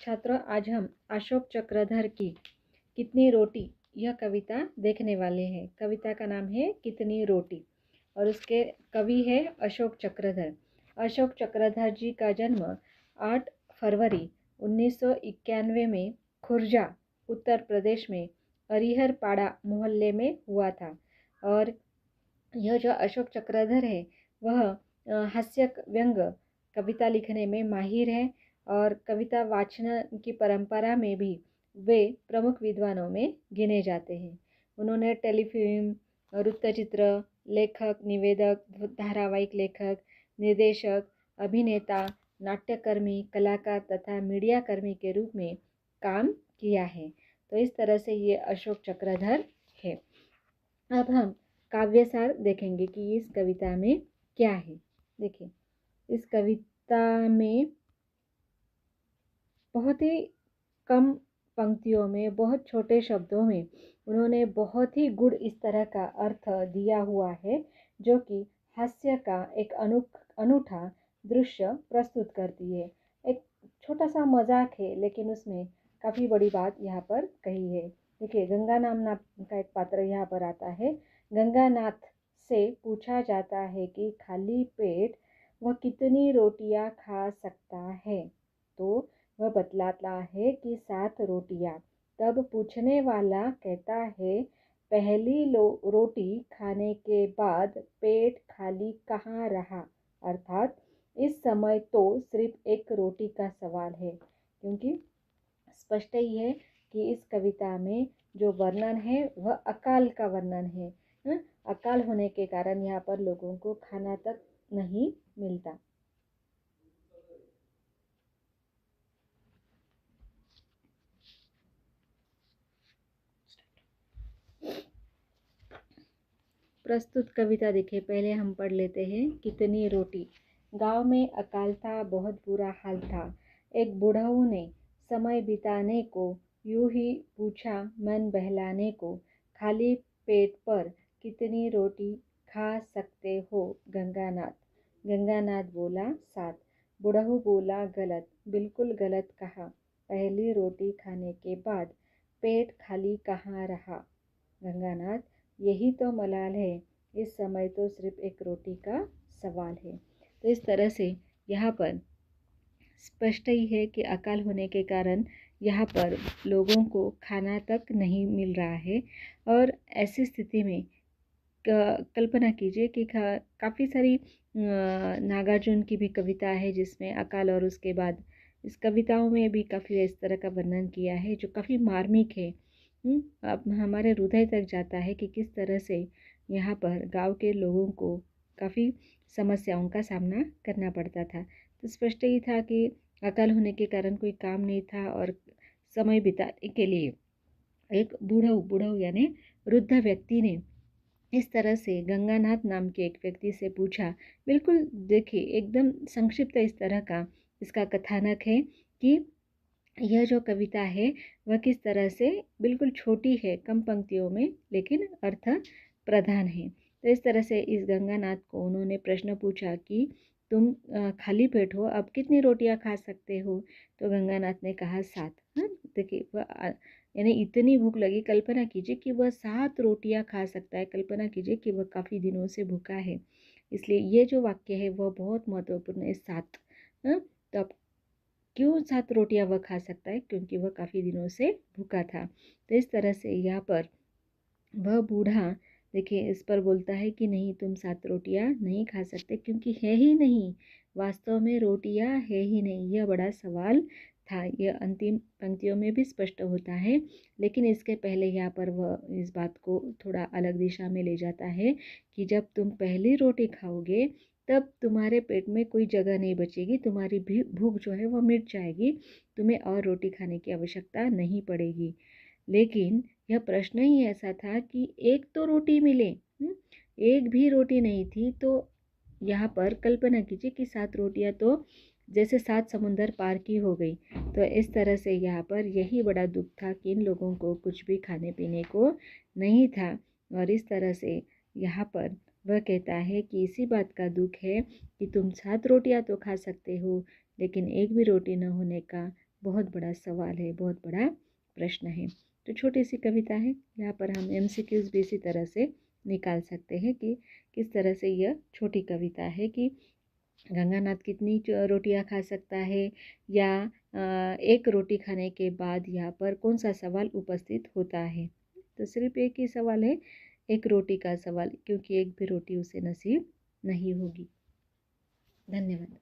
छात्रों, आज हम अशोक चक्रधर की कितनी रोटी यह कविता देखने वाले हैं। कविता का नाम है कितनी रोटी और उसके कवि है अशोक चक्रधर। अशोक चक्रधर जी का जन्म 8 फरवरी 1991 में खुर्जा उत्तर प्रदेश में हरिहरपाड़ा मोहल्ले में हुआ था। और यह जो अशोक चक्रधर है वह हास्य व्यंग कविता लिखने में माहिर है और कविता वाचन की परंपरा में भी वे प्रमुख विद्वानों में गिने जाते हैं। उन्होंने टेलीफिल्म, वृत्तचित्र, लेखक, निवेदक, धारावाहिक लेखक, निर्देशक, अभिनेता, नाट्यकर्मी, कलाकार तथा मीडिया कर्मी के रूप में काम किया है। तो इस तरह से ये अशोक चक्रधर है। अब हम काव्यसार देखेंगे कि इस कविता में क्या है। देखिए, इस कविता में बहुत ही कम पंक्तियों में, बहुत छोटे शब्दों में उन्होंने बहुत ही गुड़ इस तरह का अर्थ दिया हुआ है जो कि हास्य का एक अनूठा दृश्य प्रस्तुत करती है। एक छोटा सा मजाक है लेकिन उसमें काफ़ी बड़ी बात यहाँ पर कही है। देखिए, गंगा नाम का एक पात्र यहाँ पर आता है। गंगानाथ से पूछा जाता है कि खाली पेट वह कितनी रोटियां खा सकता है, तो वह बतलाता है कि 7 रोटियां। तब पूछने वाला कहता है, पहली रोटी खाने के बाद पेट खाली कहाँ रहा। अर्थात इस समय तो सिर्फ एक रोटी का सवाल है, क्योंकि स्पष्ट ही है कि इस कविता में जो वर्णन है वह अकाल का वर्णन है। अकाल होने के कारण यहाँ पर लोगों को खाना तक नहीं मिलता। प्रस्तुत कविता देखिए, पहले हम पढ़ लेते हैं। कितनी रोटी। गांव में अकाल था, बहुत बुरा हाल था। एक बुढ़ऊ ने समय बिताने को यूं ही पूछा मन बहलाने को, खाली पेट पर कितनी रोटी खा सकते हो गंगानाथ। गंगानाथ बोला 7। बुढ़ऊ बोला गलत, बिल्कुल गलत कहा। पहली रोटी खाने के बाद पेट खाली कहाँ रहा। गंगानाथ, यही तो मलाल है, इस समय तो सिर्फ एक रोटी का सवाल है। तो इस तरह से यहाँ पर स्पष्ट ही है कि अकाल होने के कारण यहाँ पर लोगों को खाना तक नहीं मिल रहा है। और ऐसी स्थिति में कल्पना कीजिए कि काफ़ी सारी नागार्जुन की भी कविता है जिसमें अकाल और उसके बाद, इस कविताओं में भी काफ़ी इस तरह का वर्णन किया है जो काफ़ी मार्मिक है। अब हमारे हृदय तक जाता है कि किस तरह से यहाँ पर गांव के लोगों को काफ़ी समस्याओं का सामना करना पड़ता था। तो स्पष्ट ही था कि अकाल होने के कारण कोई काम नहीं था और समय बिताने के लिए एक बुढ़ऊ यानी वृद्ध व्यक्ति ने इस तरह से गंगानाथ नाम के एक व्यक्ति से पूछा। बिल्कुल देखिए, एकदम संक्षिप्त इस तरह का इसका कथानक है कि यह जो कविता है वह किस तरह से बिल्कुल छोटी है, कम पंक्तियों में, लेकिन अर्थ प्रधान है। तो इस तरह से इस गंगानाथ को उन्होंने प्रश्न पूछा कि तुम खाली पेट हो, अब कितनी रोटियां खा सकते हो। तो गंगानाथ ने कहा 7। देखिए, वह यानी इतनी भूख लगी, कल्पना कीजिए कि वह 7 रोटियां खा सकता है। कल्पना कीजिए कि वह काफ़ी दिनों से भूखा है। इसलिए ये जो वाक्य है वह बहुत महत्वपूर्ण है, 7। तो अब क्यों 7 रोटियां वह खा सकता है? क्योंकि वह काफ़ी दिनों से भूखा था। तो इस तरह से यहाँ पर वह बूढ़ा देखिए इस पर बोलता है कि नहीं, तुम 7 रोटियां नहीं खा सकते, क्योंकि है ही नहीं, वास्तव में रोटियां है ही नहीं। यह बड़ा सवाल था। यह अंतिम पंक्तियों में भी स्पष्ट होता है, लेकिन इसके पहले यहाँ पर वह इस बात को थोड़ा अलग दिशा में ले जाता है कि जब तुम पहली रोटी खाओगे तब तुम्हारे पेट में कोई जगह नहीं बचेगी, तुम्हारी भी भूख जो है वह मिट जाएगी, तुम्हें और रोटी खाने की आवश्यकता नहीं पड़ेगी। लेकिन यह प्रश्न ही ऐसा था कि एक तो रोटी मिले, एक भी रोटी नहीं थी। तो यहाँ पर कल्पना कीजिए कि 7 रोटियाँ तो जैसे 7 समुंदर पार की हो गई। तो इस तरह से यहाँ पर यही बड़ा दुख था कि इन लोगों को कुछ भी खाने पीने को नहीं था। और इस तरह से यहाँ पर वह कहता है कि इसी बात का दुख है कि तुम 7 रोटियां तो खा सकते हो, लेकिन एक भी रोटी न होने का बहुत बड़ा सवाल है, बहुत बड़ा प्रश्न है। तो छोटी सी कविता है, यहाँ पर हम MCQs भी इसी तरह से निकाल सकते हैं कि किस तरह से यह छोटी कविता है कि गंगानाथ कितनी रोटियां खा सकता है, या एक रोटी खाने के बाद यहाँ पर कौन सा सवाल उपस्थित होता है। तो सिर्फ एक ही सवाल है, एक रोटी का सवाल, क्योंकि एक भी रोटी उसे नसीब नहीं होगी। धन्यवाद।